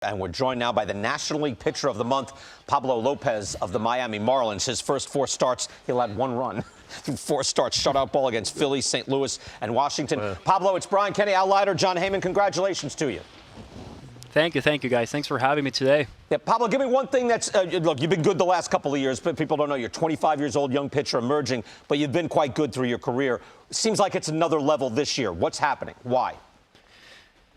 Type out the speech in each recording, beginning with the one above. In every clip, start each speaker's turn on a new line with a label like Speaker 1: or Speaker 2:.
Speaker 1: And we're joined now by the National League Pitcher of the Month, Pablo López of the Miami Marlins. His first 4 starts, he allowed 1 run through 4 starts, shutout ball against Philly, St. Louis, and Washington.
Speaker 2: Wow.
Speaker 1: Pablo, it's Brian Kenny, Al Leiter, John Heyman. Congratulations to you.
Speaker 3: Thank you, guys. Thanks for having me today.
Speaker 1: Yeah, Pablo, give me one thing that's, look, you've been good the last couple of years, but people don't know you're 25 years old, young pitcher emerging, but you've been quite good through your career. Seems like it's another level this year. What's happening? Why?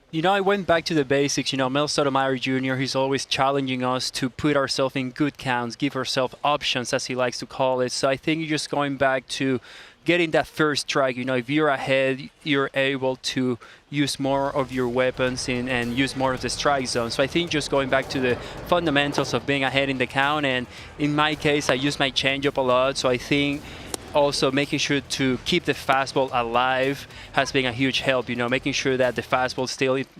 Speaker 3: You know, I went back to the basics. You know, Mel Stottlemyre Jr., he's always challenging us to put ourselves in good counts, give ourselves options, as he likes to call it. So I think you're just going back to getting that first strike. You know, if you're ahead, you're able to use more of your weapons and use more of the strike zone. So I think just going back to the fundamentals of being ahead in the count. And in my case, I use my changeup a lot. So I think also making sure to keep the fastball alive has been a huge help. You know, making sure that the fastball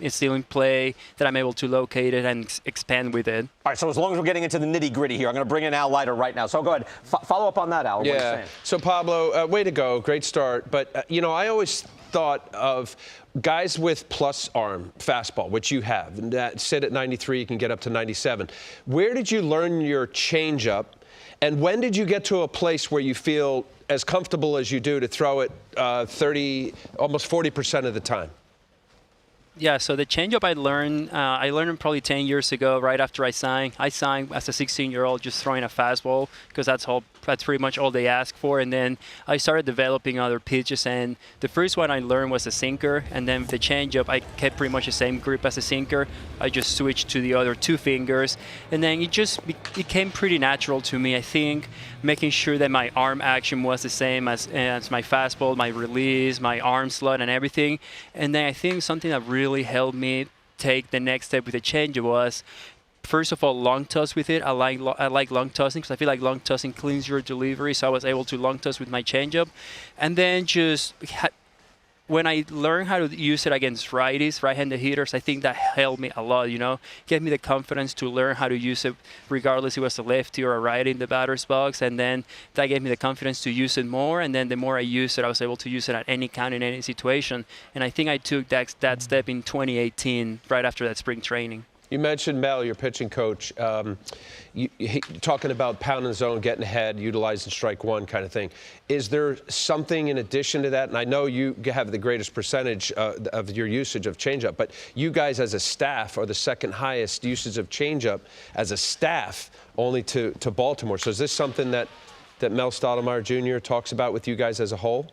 Speaker 3: is still in play, that I'm able to locate it and expand with it.
Speaker 1: All right, so as long as we're getting into the nitty-gritty here, I'm going to bring in Al Leiter right now. So go ahead. Follow up on that, Al. What are you saying?
Speaker 2: So, Pablo, way to go. Great start. But, you know, I always thought of guys with plus arm fastball, which you have. And that sit at 93, you can get up to 97. Where did you learn your changeup? And when did you get to a place where you feel as comfortable as you do to throw it almost 40% of the time?
Speaker 3: Yeah, so the changeup I learned it probably 10 years ago, right after I signed. I signed as a 16-year-old just throwing a fastball because that's pretty much all they ask for. And then I started developing other pitches, and the first one I learned was a sinker. And then with the changeup, I kept pretty much the same grip as a sinker. I just switched to the other 2 fingers, and then it just became pretty natural to me. I think making sure that my arm action was the same as my fastball, my release, my arm slot, and everything. And then I think something that really helped me take the next step with the change was, first of all, long toss with it. I like long tossing because I feel like long tossing cleans your delivery. So I was able to long toss with my changeup, and then just when I learned how to use it against righties, right-handed hitters, I think that helped me a lot. You know, gave me the confidence to learn how to use it, regardless if it was a lefty or a righty in the batter's box, and then that gave me the confidence to use it more. And then the more I used it, I was able to use it at any count in any situation. And I think I took that step in 2018, right after that spring training.
Speaker 2: You mentioned Mel, your pitching coach, talking about pounding the zone, getting ahead, utilizing strike one kind of thing. Is there something in addition to that? And I know you have the greatest percentage of your usage of changeup, but you guys as a staff are the second highest usage of changeup as a staff, only to Baltimore. So is this something that Mel Stottlemyre Jr. talks about with you guys as a whole?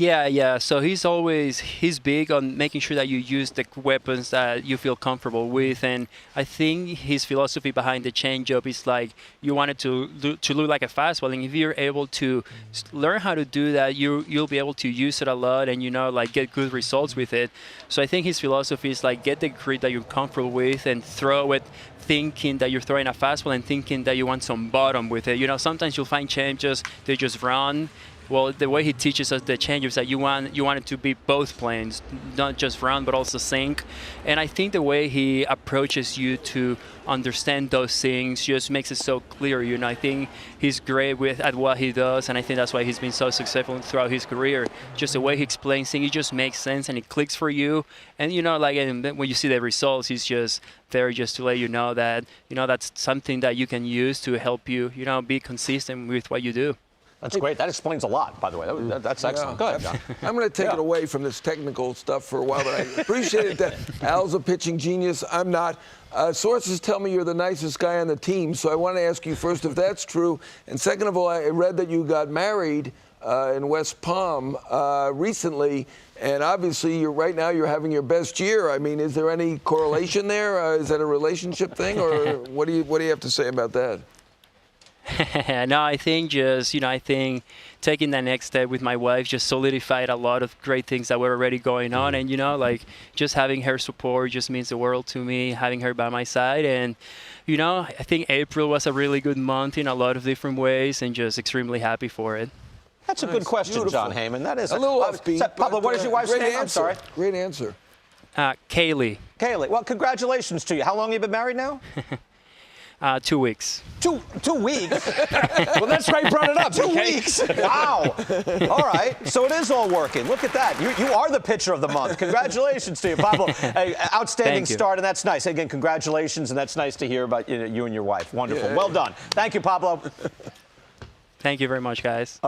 Speaker 3: Yeah. So he's big on making sure that you use the weapons that you feel comfortable with, and I think his philosophy behind the changeup is like you want it to look like a fastball, and if you're able to learn how to do that, you'll be able to use it a lot, and like get good results with it. So I think his philosophy is like get the grit that you're comfortable with and throw it, thinking that you're throwing a fastball and thinking that you want some bottom with it. You know, sometimes you'll find changeups they just run. Well, the way he teaches us the changeup is that you want it to be both planes, not just run but also sink. And I think the way he approaches you to understand those things just makes it so clear. You know, I think he's great at what he does, and I think that's why he's been so successful throughout his career. Just the way he explains things, it just makes sense and it clicks for you. And you know, like when you see the results, he's just there just to let you know that that's something that you can use to help you, be consistent with what you do.
Speaker 1: That's great. That explains a lot, by the way. That's excellent. Go ahead, John.
Speaker 4: I'm going to take it away from this technical stuff for a while, but I appreciate that Al's a pitching genius. I'm not. Sources tell me you're the nicest guy on the team, so I want to ask you first if that's true. And second of all, I read that you got married in West Palm recently, and obviously right now you're having your best year. I mean, is there any correlation there? Is that a relationship thing, or what do you have to say about that?
Speaker 3: No, I think taking that next step with my wife just solidified a lot of great things that were already going on. And, like just having her support just means the world to me, having her by my side. And, I think April was a really good month in a lot of different ways, and just extremely happy for it.
Speaker 1: That's a good question, beautiful. John Heyman. That is
Speaker 4: a little offbeat.
Speaker 1: Pablo, what is your wife's name? I'm sorry.
Speaker 4: Great answer.
Speaker 3: Kaylee.
Speaker 1: Kaylee. Well, congratulations to you. How long have you been married now?
Speaker 3: 2 weeks.
Speaker 1: Two weeks?
Speaker 2: Well, that's why you brought it up.
Speaker 1: 2
Speaker 2: okay?
Speaker 1: weeks? Wow. All right. So it is all working. Look at that. You are the pitcher of the month. Congratulations to you, Pablo. Hey, outstanding
Speaker 3: Thank you.
Speaker 1: start, and that's nice. Again, congratulations, and that's nice to hear about you and your wife. Wonderful.
Speaker 4: Yeah.
Speaker 1: Well done. Thank you, Pablo.
Speaker 3: Thank you very much, guys.